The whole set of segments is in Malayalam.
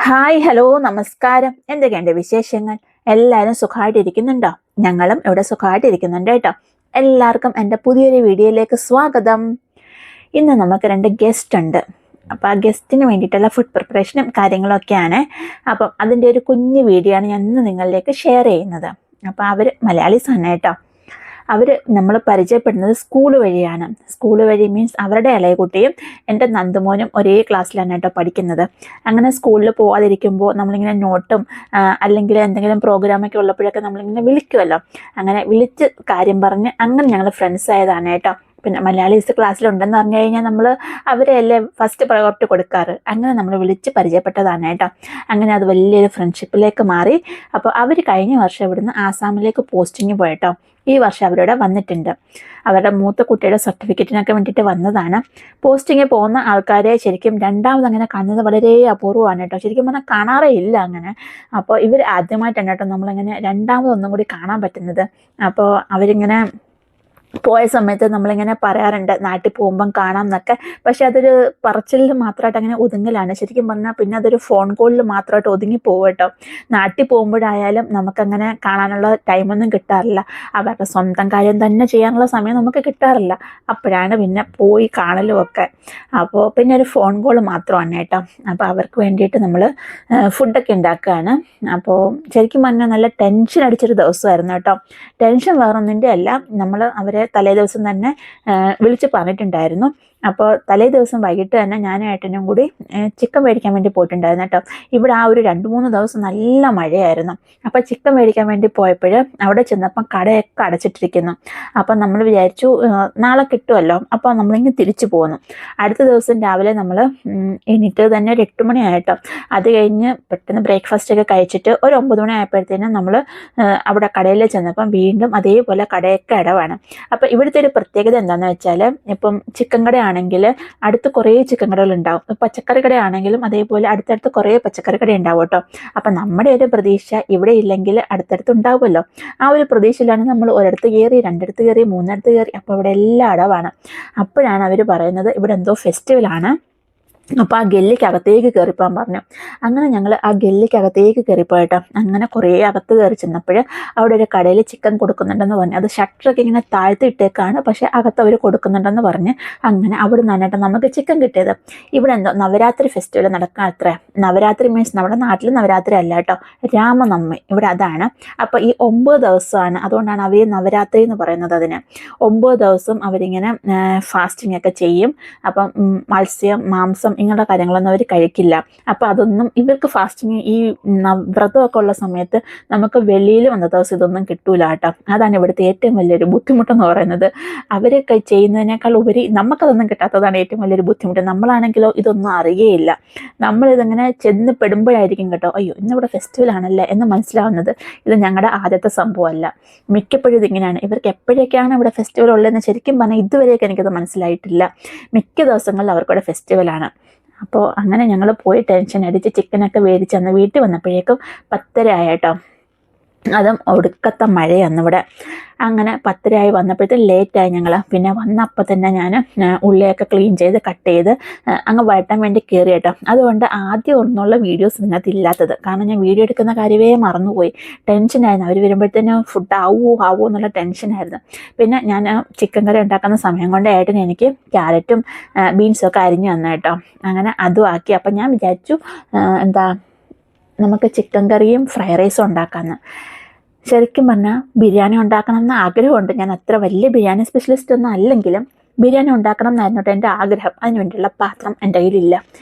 ഹായ് ഹലോ നമസ്കാരം. എന്തൊക്കെയുണ്ട് വിശേഷങ്ങൾ? എല്ലാവരും സുഖമായിട്ടിരിക്കുന്നുണ്ടോ? ഞങ്ങളും ഇവിടെ സുഖമായിട്ടിരിക്കുന്നുണ്ട് കേട്ടോ. എല്ലാവർക്കും എൻ്റെ പുതിയൊരു വീഡിയോയിലേക്ക് സ്വാഗതം. ഇന്ന് നമുക്ക് 2 ഗസ്റ്റ് ഉണ്ട്. അപ്പോൾ ആ ഗസ്റ്റിന് വേണ്ടിയിട്ടുള്ള ഫുഡ് പ്രിപ്പറേഷനും കാര്യങ്ങളൊക്കെയാണ്. അപ്പം അതിൻ്റെ ഒരു കുഞ്ഞു വീഡിയോ ആണ് ഞാൻ ഇന്ന് നിങ്ങളിലേക്ക് ഷെയർ ചെയ്യുന്നത്. അപ്പോൾ അവർ മലയാളീസാണ് കേട്ടോ. അവർ നമ്മൾ പരിചയപ്പെടുന്നത് സ്കൂൾ വഴിയാണ്. സ്കൂൾ വഴി മീൻസ് അവരുടെ ഇളയകുട്ടിയും എൻ്റെ നന്ദുമോനും ഒരേ ക്ലാസ്സിലാണ് കേട്ടോ പഠിക്കുന്നത്. അങ്ങനെ സ്കൂളിൽ പോകാതിരിക്കുമ്പോൾ നമ്മളിങ്ങനെ നോട്ടും അല്ലെങ്കിൽ എന്തെങ്കിലും പ്രോഗ്രാമൊക്കെ ഉള്ളപ്പോഴൊക്കെ നമ്മളിങ്ങനെ വിളിക്കുമല്ലോ. അങ്ങനെ വിളിച്ച് കാര്യം പറഞ്ഞ് അങ്ങനെ ഞങ്ങൾ ഫ്രണ്ട്സ് ആയതാണ് കേട്ടോ. പിന്നെ മലയാളീസ് ക്ലാസ്സിലുണ്ടെന്ന് പറഞ്ഞു കഴിഞ്ഞാൽ നമ്മൾ അവരെയല്ലേ ഫസ്റ്റ് പ്രയോറിറ്റി കൊടുക്കാറ്. അങ്ങനെ നമ്മൾ വിളിച്ച് പരിചയപ്പെട്ടതാണ് കേട്ടോ. അങ്ങനെ അത് വലിയൊരു ഫ്രണ്ട്ഷിപ്പിലേക്ക് മാറി. അപ്പോൾ അവർ കഴിഞ്ഞ വർഷം ഇവിടുന്ന് ആസാമിലേക്ക് പോസ്റ്റിങ് പോയിട്ടോ. ഈ വർഷം അവരിവിടെ വന്നിട്ടുണ്ട്. അവരുടെ മൂത്ത കുട്ടിയുടെ സർട്ടിഫിക്കറ്റിനൊക്കെ വേണ്ടിയിട്ട് വന്നതാണ്. പോസ്റ്റിങ്ങിൽ പോകുന്ന ആൾക്കാരെ ശരിക്കും രണ്ടാമത് അങ്ങനെ കാണുന്നത് വളരെ അപൂർവമാണ് കേട്ടോ. ശരിക്കും പറഞ്ഞാൽ കാണാറേ ഇല്ല അങ്ങനെ. അപ്പോൾ ഇവർ ആദ്യമായിട്ടാണ് കേട്ടോ നമ്മളങ്ങനെ രണ്ടാമതൊന്നും കൂടി കാണാൻ പറ്റുന്നത്. അപ്പോൾ അവരിങ്ങനെ പോയ സമയത്ത് നമ്മളിങ്ങനെ പറയാറുണ്ട് നാട്ടിൽ പോകുമ്പം കാണാം എന്നൊക്കെ. പക്ഷെ അതൊരു പറച്ചിലിൽ മാത്രമായിട്ട് അങ്ങനെ ഒതുങ്ങലാണ്. ശരിക്കും പറഞ്ഞാൽ പിന്നെ അതൊരു ഫോൺ കോളിൽ മാത്രമായിട്ട് ഒതുങ്ങി പോകും കേട്ടോ. നാട്ടിൽ പോകുമ്പോഴായാലും നമുക്കങ്ങനെ കാണാനുള്ള ടൈമൊന്നും കിട്ടാറില്ല. അവരുടെ സ്വന്തം കാര്യം തന്നെ ചെയ്യാനുള്ള സമയം നമുക്ക് കിട്ടാറില്ല. അപ്പോഴാണ് പിന്നെ പോയി കാണലും ഒക്കെ. അപ്പോൾ പിന്നെ ഒരു ഫോൺ കോൾ മാത്രമാണ് കേട്ടോ. അപ്പോൾ അവർക്ക് വേണ്ടിയിട്ട് നമ്മൾ ഫുഡൊക്കെ ഉണ്ടാക്കുകയാണ്. അപ്പോൾ ശരിക്കും പറഞ്ഞാൽ നല്ല ടെൻഷൻ അടിച്ചൊരു ദിവസമായിരുന്നു കേട്ടോ. ടെൻഷൻ വേറൊന്നിൻ്റെ അല്ല, നമ്മൾ അവരെ തലേ ദിവസം തന്നെ വിളിച്ച് പറഞ്ഞിട്ടുണ്ടായിരുന്നു. അപ്പോൾ തലേ ദിവസം വൈകിട്ട് തന്നെ ഞാനും ഏട്ടനും കൂടി ചിക്കൻ മേടിക്കാൻ വേണ്ടി പോയിട്ടുണ്ടായിരുന്നു കേട്ടോ. ഇവിടെ ആ ഒരു 2-3 ദിവസം നല്ല മഴയായിരുന്നു. അപ്പോൾ ചിക്കൻ മേടിക്കാൻ വേണ്ടി പോയപ്പോൾ അവിടെ ചെന്നപ്പം കടയൊക്കെ അടച്ചിട്ടിരിക്കുന്നു. അപ്പം നമ്മൾ വിചാരിച്ചു നാളെ കിട്ടുമല്ലോ, അപ്പോൾ നമ്മളിങ്ങനെ തിരിച്ചു പോന്നു. അടുത്ത ദിവസം രാവിലെ നമ്മൾ എണീറ്റ് തന്നെ ഒരു 8 മണിയായിട്ടോ. അത് കഴിഞ്ഞ് പെട്ടെന്ന് ബ്രേക്ക്ഫാസ്റ്റ് ഒക്കെ കഴിച്ചിട്ട് ഒരു 9 മണി ആയപ്പോഴത്തേനും നമ്മൾ അവിടെ കടയിൽ ചെന്നപ്പം വീണ്ടും അതേപോലെ കടയൊക്കെ അടവാണ്. അപ്പോൾ ഇവിടുത്തെ ഒരു പ്രത്യേകത എന്താണെന്ന് വെച്ചാൽ, ഇപ്പം ചിക്കൻ കടയാണെങ്കിൽ അടുത്ത് കുറേ ചിക്കൻ കടകളുണ്ടാവും. പച്ചക്കറി കടയാണെങ്കിലും അതേപോലെ അടുത്തടുത്ത് കുറേ പച്ചക്കറി കട ഉണ്ടാവും കേട്ടോ. അപ്പം നമ്മുടെ ഒരു പ്രതീക്ഷ ഇവിടെ ഇല്ലെങ്കിൽ അടുത്തടുത്ത് ഉണ്ടാവുമല്ലോ. ആ ഒരു പ്രതീക്ഷയിലാണ് നമ്മൾ ഒരിടത്ത് കയറി, 2 കയറി, 3 കയറി. അപ്പോൾ ഇവിടെ എല്ലാം അടവാണ്. അപ്പോഴാണ് അവർ പറയുന്നത് ഇവിടെ എന്തോ ഫെസ്റ്റിവലാണ്. അപ്പോൾ ആ ഗല്ലിക്കകത്തേക്ക് കയറിപ്പോകാൻ പറഞ്ഞു. അങ്ങനെ ഞങ്ങൾ ആ ഗല്ലിക്കകത്തേക്ക് കയറിപ്പോയിട്ടോ. അങ്ങനെ കുറേ അകത്ത് കയറി ചെന്നപ്പോൾ അവിടെ ഒരു കടയിൽ ചിക്കൻ കൊടുക്കുന്നുണ്ടെന്ന് പറഞ്ഞു. അത് ഷട്ടറൊക്കെ ഇങ്ങനെ താഴ്ത്തിയിട്ടേക്കാണ്, പക്ഷേ അകത്ത് അവർ കൊടുക്കുന്നുണ്ടെന്ന് പറഞ്ഞ് അങ്ങനെ അവിടെ നിന്നിട്ട് നമുക്ക് ചിക്കൻ കിട്ടിയത്. ഇവിടെ എന്തോ നവരാത്രി ഫെസ്റ്റിവൽ നടക്കാൻ അത്ര. നവരാത്രി മീൻസ് നമ്മുടെ നാട്ടിൽ നവരാത്രി അല്ല കേട്ടോ, രാമനവമി ഇവിടെ അതാണ്. അപ്പോൾ ഈ 9 ദിവസമാണ്, അതുകൊണ്ടാണ് അവർ നവരാത്രി എന്ന് പറയുന്നത്. അതിന് 9 ദിവസം അവരിങ്ങനെ ഫാസ്റ്റിംഗ് ഒക്കെ ചെയ്യും. അപ്പം മത്സ്യം, മാംസം ഇങ്ങനെയുള്ള കാര്യങ്ങളൊന്നും അവർ കഴിക്കില്ല. അപ്പോൾ അതൊന്നും ഇവർക്ക് ഫാസ്റ്റിങ് ഈ വ്രതമൊക്കെ ഉള്ള സമയത്ത് നമുക്ക് വെളിയിൽ വന്ന ദിവസം ഇതൊന്നും കിട്ടൂല കേട്ടോ. അതാണ് ഇവിടുത്തെ ഏറ്റവും വലിയൊരു ബുദ്ധിമുട്ടെന്ന് പറയുന്നത്. അവരൊക്കെ ചെയ്യുന്നതിനേക്കാൾ ഉപരി നമുക്കതൊന്നും കിട്ടാത്തതാണ് ഏറ്റവും വലിയൊരു ബുദ്ധിമുട്ട്. നമ്മളാണെങ്കിലോ ഇതൊന്നും അറിയുകയില്ല. നമ്മളിതിങ്ങനെ ചെന്ന് പെടുമ്പോഴായിരിക്കും കേട്ടോ അയ്യോ ഇന്നിവിടെ ഫെസ്റ്റിവൽ ആണല്ലേ എന്ന് മനസ്സിലാവുന്നത്. ഇത് ഞങ്ങളുടെ ആദ്യത്തെ സംഭവമല്ല, മിക്കപ്പോഴും ഇതിങ്ങനെയാണ്. ഇവർക്ക് എപ്പോഴൊക്കെയാണ് ഇവിടെ ഫെസ്റ്റിവൽ ഉള്ളതെന്ന് ശരിക്കും പറഞ്ഞാൽ ഇതുവരെയൊക്കെ എനിക്കത് മനസ്സിലായിട്ടില്ല. മിക്ക ദിവസങ്ങളിൽ അവർക്കിവിടെ ഫെസ്റ്റിവലാണ്. അപ്പോൾ അങ്ങനെ ഞങ്ങൾ പോയി ടെൻഷൻ അടിച്ച് ചിക്കനൊക്കെ മേടിച്ച് അന്ന് വീട്ടിൽ വന്നപ്പോഴേക്കും 10:30 ആയിട്ടോ. അതും ഒടുക്കത്തെ മഴയാണ് ഇവിടെ. അങ്ങനെ 10:30 വന്നപ്പോഴത്തേക്കും ലേറ്റായി ഞങ്ങൾ. പിന്നെ വന്നപ്പോൾ തന്നെ ഞാൻ ഉള്ളിയൊക്കെ ക്ലീൻ ചെയ്ത് കട്ട് ചെയ്ത് അങ്ങ് വഴറ്റാൻ വേണ്ടി കയറി കേട്ടോ. അതുകൊണ്ട് ആദ്യം ഒന്നുള്ള വീഡിയോസ് ഇതിനകത്ത് ഇല്ലാത്തത്. കാരണം ഞാൻ വീഡിയോ എടുക്കുന്ന കാര്യമേ മറന്നുപോയി. ടെൻഷനായിരുന്നു. അവർ വരുമ്പോഴത്തേനും ഫുഡ് ആവുമോ എന്നുള്ള ടെൻഷനായിരുന്നു. പിന്നെ ഞാൻ ചിക്കൻ കറി ഉണ്ടാക്കുന്ന സമയം കൊണ്ട് ഏട്ടന് എനിക്ക് ക്യാരറ്റും ബീൻസും ഒക്കെ അരിഞ്ഞു തന്നു കേട്ടോ. അങ്ങനെ അതും ആക്കി. അപ്പം ഞാൻ വിചാരിച്ചു നമുക്ക് ചിക്കൻ കറിയും ഫ്രൈഡ് റൈസും ഉണ്ടാക്കാമെന്ന്. ശരിക്കും പറഞ്ഞാൽ ബിരിയാണി ഉണ്ടാക്കണം എന്ന ആഗ്രഹമുണ്ട്. ഞാൻ അത്ര വലിയ ബിരിയാണി സ്പെഷ്യലിസ്റ്റ് ഒന്നും അല്ലെങ്കിലും ബിരിയാണി ഉണ്ടാക്കണം എന്നായിരുന്നു കേട്ടോ എൻ്റെ ആഗ്രഹം. അതിന് വേണ്ടിയുള്ള പാത്രം എൻ്റെ കയ്യിലില്ല.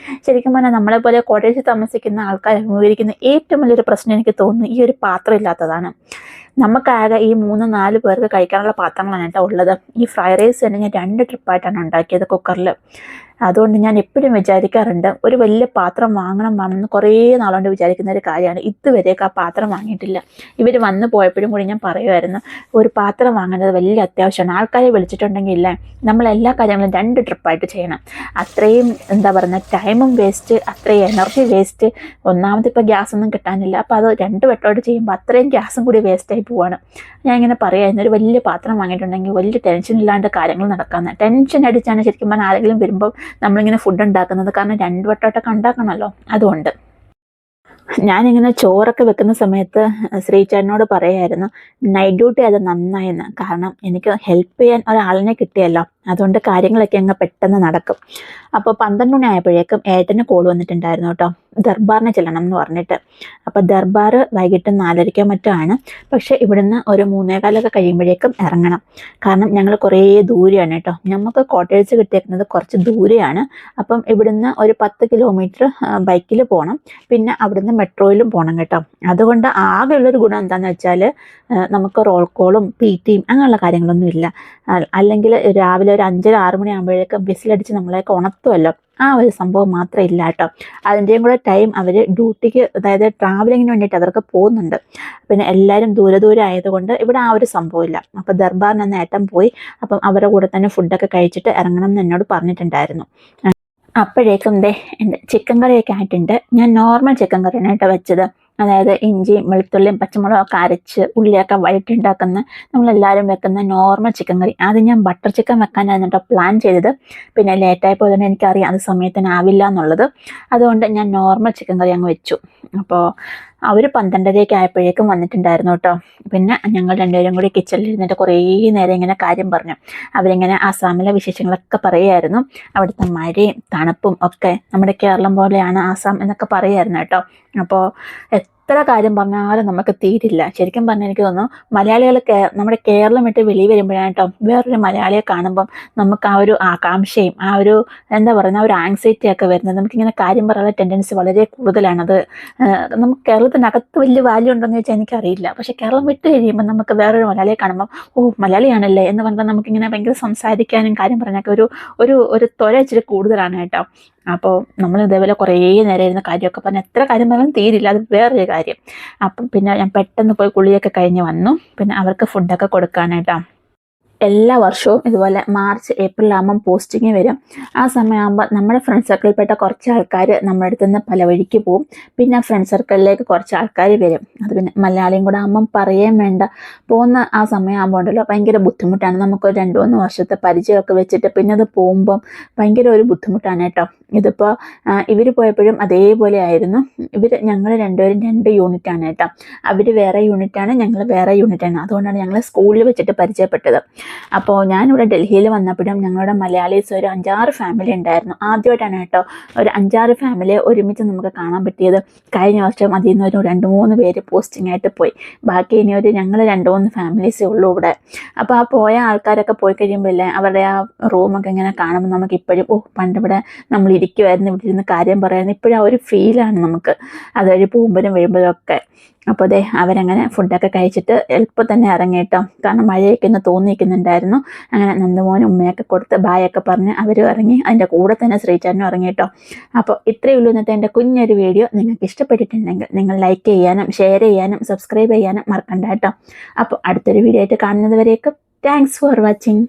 ശരിക്കും പറഞ്ഞാൽ നമ്മളെപ്പോലെ കോട്ടേജിൽ താമസിക്കുന്ന ആൾക്കാർ അഭിമുഖീകരിക്കുന്ന ഏറ്റവും വലിയൊരു പ്രശ്നം എനിക്ക് തോന്നുന്നു ഈ ഒരു പാത്രം ഇല്ലാത്തതാണ്. നമുക്കാകെ ഈ 3-4 പേർക്ക് കഴിക്കാനുള്ള പാത്രങ്ങളാണ് കേട്ടോ ഉള്ളത്. ഈ ഫ്രൈഡ് റൈസ് തന്നെ ഞാൻ 2 ട്രിപ്പായിട്ടാണ് ഉണ്ടാക്കിയത് കുക്കറിൽ. അതുകൊണ്ട് ഞാൻ എപ്പോഴും വിചാരിക്കാറുണ്ട് ഒരു വലിയ പാത്രം വാങ്ങണമെന്ന് കുറേ നാളുകൊണ്ട് വിചാരിക്കുന്ന ഒരു കാര്യമാണ്. ഇതുവരെയൊക്കെ ആ പാത്രം വാങ്ങിയിട്ടില്ല. ഇവർ വന്നു പോയപ്പോഴും കൂടി ഞാൻ പറയുമായിരുന്നു ഒരു പാത്രം വാങ്ങേണ്ടത് വലിയ അത്യാവശ്യമാണ്. ആൾക്കാരെ വിളിച്ചിട്ടുണ്ടെങ്കിൽ ഇല്ലേ നമ്മൾ എല്ലാ കാര്യങ്ങളും 2 ട്രിപ്പായിട്ട് ചെയ്യണം. അത്രയും എന്താ പറയുക ടൈമും വേസ്റ്റ്, അത്രയും എനർജി വേസ്റ്റ്. ഒന്നാമത് ഇപ്പോൾ ഗ്യാസൊന്നും കിട്ടാനില്ല. അപ്പോൾ അത് 2 വട്ടമായിട്ട് ചെയ്യുമ്പോൾ അത്രയും ഗ്യാസും കൂടി വേസ്റ്റായി പോവാണ്. ഞാൻ ഇങ്ങനെ പറയാമായിരുന്നു ഒരു വലിയ പാത്രം വാങ്ങിയിട്ടുണ്ടെങ്കിൽ വലിയ ടെൻഷൻ ഇല്ലാണ്ട് കാര്യങ്ങൾ നടക്കാമെന്ന്. ടെൻഷൻ അടിച്ചാണ് ശരിക്കും പറഞ്ഞാൽ ആരെങ്കിലും വരുമ്പോൾ നമ്മളിങ്ങനെ ഫുഡ് ഉണ്ടാക്കുന്നത്. കാരണം 2 വട്ടമായിട്ടൊക്കെ ഉണ്ടാക്കണമല്ലോ, അതുകൊണ്ട്. ഞാനിങ്ങനെ ചോറൊക്കെ വെക്കുന്ന സമയത്ത് ശ്രീചേട്ടനോട് പറയായിരുന്നു നൈറ്റ് ഡ്യൂട്ടി അത് നന്നായെന്ന്. കാരണം എനിക്ക് ഹെൽപ്പ് ചെയ്യാൻ ഒരാളിനെ കിട്ടിയല്ലോ, അതുകൊണ്ട് കാര്യങ്ങളൊക്കെ അങ്ങ് പെട്ടെന്ന് നടക്കും. അപ്പോൾ 12 മണി ആയപ്പോഴേക്കും ഏട്ടന് കോൾ വന്നിട്ടുണ്ടായിരുന്നു കേട്ടോ, ദർബാറിന് ചെല്ലണം എന്ന് പറഞ്ഞിട്ട്. അപ്പോൾ ദർബാർ വൈകിട്ട് 4:30 മറ്റോ ആണ്. പക്ഷേ ഇവിടുന്ന് ഒരു 3:15 കഴിയുമ്പോഴേക്കും ഇറങ്ങണം. കാരണം ഞങ്ങൾ കുറേ ദൂരെയാണ് കേട്ടോ, നമുക്ക് ക്വാർട്ടേഴ്സ് കിട്ടിയേക്കുന്നത് കുറച്ച് ദൂരെയാണ്. അപ്പം ഇവിടുന്ന് ഒരു 10 കിലോമീറ്റർ ബൈക്കിൽ പോകണം, പിന്നെ അവിടുന്ന് മെട്രോയിലും പോകണം കേട്ടോ. അതുകൊണ്ട് ആകെയുള്ളൊരു ഗുണം എന്താണെന്ന് വെച്ചാൽ നമുക്ക് റോൾ കോളും PT അങ്ങനെയുള്ള കാര്യങ്ങളൊന്നും ഇല്ല. അല്ലെങ്കിൽ രാവിലെ ഒരു 5-6 മണി ആകുമ്പോഴേക്കും വിസിലടിച്ച് നമ്മളെയൊക്കെ ഉണർത്തുമല്ലോ, ആ ഒരു സംഭവം മാത്രമേ ഇല്ല കേട്ടോ. അതിൻ്റെയും കൂടെ ടൈം അവർ ഡ്യൂട്ടിക്ക്, അതായത് ട്രാവലിങ്ങിന് വേണ്ടിയിട്ട് അവർക്ക് പോകുന്നുണ്ട്. പിന്നെ എല്ലാവരും ദൂരെ ആയതുകൊണ്ട് ഇവിടെ ആ ഒരു സംഭവമില്ല. അപ്പോൾ ദർബാറിന് അന്ന് ഏട്ടൻ പോയി. അപ്പം അവരുടെ കൂടെ തന്നെ ഫുഡൊക്കെ കഴിച്ചിട്ട് ഇറങ്ങണം എന്ന് എന്നോട് പറഞ്ഞിട്ടുണ്ടായിരുന്നു. അപ്പോഴേക്കും എൻ്റെ ചിക്കൻ കറിയൊക്കെ ആയിട്ടുണ്ട്. ഞാൻ നോർമൽ ചിക്കൻ കറിയാണ് കേട്ടോ വെച്ചത്. അതായത് ഇഞ്ചിയും വെളുത്തുള്ളിയും പച്ചമുളകൊക്കെ അരച്ച് ഉള്ളിയൊക്കെ വഴറ്റുണ്ടാക്കുന്ന നമ്മളെല്ലാവരും വെക്കുന്ന നോർമൽ ചിക്കൻ കറി. ആദ്യം ഞാൻ ബട്ടർ ചിക്കൻ വെക്കാനായിരുന്നു കേട്ടോ പ്ലാൻ ചെയ്തത്. പിന്നെ ലേറ്റായപ്പോൾ തന്നെ എനിക്കറിയാം അത് സമയത്തിന് ആവില്ല എന്നുള്ളത്. അതുകൊണ്ട് ഞാൻ നോർമൽ ചിക്കൻ കറി അങ്ങ് വെച്ചു. അപ്പോൾ അവർ 12:30 ആയപ്പോഴേക്കും വന്നിട്ടുണ്ടായിരുന്നു കേട്ടോ. പിന്നെ ഞങ്ങൾ രണ്ടുപേരും കൂടി കിച്ചണിൽ ഇരുന്നിട്ട് കുറേ നേരം ഇങ്ങനെ കാര്യം പറഞ്ഞു. അവരിങ്ങനെ ആസാമിലെ വിശേഷങ്ങളൊക്കെ പറയുമായിരുന്നു. അവിടുത്തെ മഴയും തണുപ്പും ഒക്കെ നമ്മുടെ കേരളം പോലെയാണ് ആസാം എന്നൊക്കെ പറയുമായിരുന്നു കേട്ടോ. അപ്പോൾ എത്ര കാര്യം പറഞ്ഞാലും നമുക്ക് തീരില്ല. ശരിക്കും പറഞ്ഞാൽ എനിക്ക് തോന്നുന്നു മലയാളികൾ നമ്മുടെ കേരളം വിട്ട് വെളിയിൽ വരുമ്പോഴാണ് കേട്ടോ വേറൊരു മലയാളിയെ കാണുമ്പം നമുക്ക് ആ ഒരു ആകാംക്ഷയും ആ ഒരു എന്താ പറയുന്ന ആ ഒരു ആങ്സൈറ്റി ഒക്കെ വരുന്നത്. നമുക്കിങ്ങനെ കാര്യം പറയാനുള്ള ടെൻഡൻസി വളരെ കൂടുതലാണത്. നമുക്ക് കേരളത്തിനകത്ത് വലിയ വാല്യൂ ഉണ്ടോയെന്ന് ചോദിച്ചാൽ എനിക്കറിയില്ല. പക്ഷേ കേരളം വിട്ട് കഴിയുമ്പോൾ നമുക്ക് വേറൊരു മലയാളിയെ കാണുമ്പം ഓ മലയാളിയാണല്ലേ എന്ന് പറഞ്ഞാൽ നമുക്കിങ്ങനെ ഭയങ്കര സംസാരിക്കാനും കാര്യം പറയാനൊക്കെ ഒരു ത്വര ഇച്ചിരി കൂടുതലാണ് കേട്ടോ. അപ്പോൾ നമ്മൾ ഇതേപോലെ കുറേ നേരം ഇരുന്ന് കാര്യമൊക്കെ പറഞ്ഞ് എത്ര കാര്യം പറഞ്ഞാലും തീരില്ല, അത് വേറൊരു കാര്യം. അപ്പം പിന്നെ ഞാൻ പെട്ടെന്ന് പോയി കുളിയൊക്കെ കഴിഞ്ഞ് വന്നു. പിന്നെ അവർക്ക് ഫുഡൊക്കെ കൊടുക്കാനായിട്ടോ. എല്ലാ വർഷവും ഇതുപോലെ മാർച്ച് ഏപ്രിൽ ആകുമ്പം പോസ്റ്റിങ് വരും. ആ സമയമാകുമ്പോൾ നമ്മുടെ ഫ്രണ്ട് സർക്കിളിൽപ്പെട്ട കുറച്ച് ആൾക്കാർ നമ്മുടെ അടുത്ത് നിന്ന് പല വഴിക്ക് പോവും. പിന്നെ ഫ്രണ്ട് സർക്കിളിലേക്ക് കുറച്ച് ആൾക്കാർ വരും. അത് പിന്നെ മലയാളിയും കൂടെ ആകുമ്പം പറയുകയും വേണ്ട. പോകുന്ന ആ സമയമാകുമ്പോൾ ഉണ്ടല്ലോ ഭയങ്കര ബുദ്ധിമുട്ടാണ്. നമുക്കൊരു 2-3 വർഷത്തെ പരിചയമൊക്കെ വെച്ചിട്ട് പിന്നെ അത് പോകുമ്പം ഭയങ്കര ഒരു ബുദ്ധിമുട്ടാണ് കേട്ടോ. ഇതിപ്പോൾ ഇവർ പോയപ്പോഴും അതേപോലെ ആയിരുന്നു. ഞങ്ങൾ രണ്ടുപേരും 2 യൂണിറ്റാണ് കേട്ടോ. അവർ വേറെ യൂണിറ്റാണ്, ഞങ്ങൾ വേറെ യൂണിറ്റാണ്. അതുകൊണ്ടാണ് ഞങ്ങൾ സ്കൂളിൽ വെച്ചിട്ട് പരിചയപ്പെട്ടത്. അപ്പോൾ ഞാനിവിടെ ഡൽഹിയിൽ വന്നപ്പോഴും ഞങ്ങളുടെ മലയാളീസ് ഒരു 5-6 ഫാമിലി ഉണ്ടായിരുന്നു. ആദ്യമായിട്ടാണ് കേട്ടോ ഒരു 5-6 ഫാമിലി ഒരുമിച്ച് നമുക്ക് കാണാൻ പറ്റിയത്. കഴിഞ്ഞ വർഷം അതിൽ നിന്ന് ഒരു 2-3 പേര് പോസ്റ്റിംഗ് ആയിട്ട് പോയി. ബാക്കി ഇനി ഞങ്ങൾ 2-3 ഫാമിലീസേ ഉള്ളൂ ഇവിടെ. അപ്പോൾ ആ പോയ ആൾക്കാരൊക്കെ പോയി കഴിയുമ്പോഴല്ലേ അവരുടെ ആ റൂമൊക്കെ ഇങ്ങനെ കാണുമ്പോൾ നമുക്ക് ഇപ്പോഴും പണ്ടിവിടെ നമ്മൾ ഇരിക്കുമായിരുന്നു, ഇവിടെ ഇരുന്ന് കാര്യം പറയായിരുന്നു. ഇപ്പോഴും ആ ഒരു ഫീലാണ് നമുക്ക് അതുവഴി പോകുമ്പോഴും വരുമ്പോഴും ഒക്കെ. അപ്പോൾ അവരങ്ങനെ ഫുഡൊക്കെ കഴിച്ചിട്ട് എളുപ്പം തന്നെ ഇറങ്ങി കേട്ടോ. കാരണം മഴയൊക്കെ ഒന്ന് തോന്നിയിരിക്കുന്നുണ്ടായിരുന്നു. അങ്ങനെ നന്ദുമോനും ഉമ്മയൊക്കെ കൊടുത്ത് ബായൊക്കെ പറഞ്ഞ് അവരും ഇറങ്ങി. അതിൻ്റെ കൂടെ തന്നെ ശ്രീചേട്ടനും ഇറങ്ങി കേട്ടോ. അപ്പോൾ ഇത്രയേ ഉള്ളൂ ഇന്നത്തെ എൻ്റെ കുഞ്ഞൊരു വീഡിയോ. നിങ്ങൾക്ക് ഇഷ്ടപ്പെട്ടിട്ടുണ്ടെങ്കിൽ നിങ്ങൾ ലൈക്ക് ചെയ്യാനും ഷെയർ ചെയ്യാനും സബ്സ്ക്രൈബ് ചെയ്യാനും മറക്കണ്ട കേട്ടോ. അപ്പോൾ അടുത്തൊരു വീഡിയോ ആയിട്ട് കാണുന്നത് വരേക്കും താങ്ക്സ് ഫോർ വാച്ചിങ്.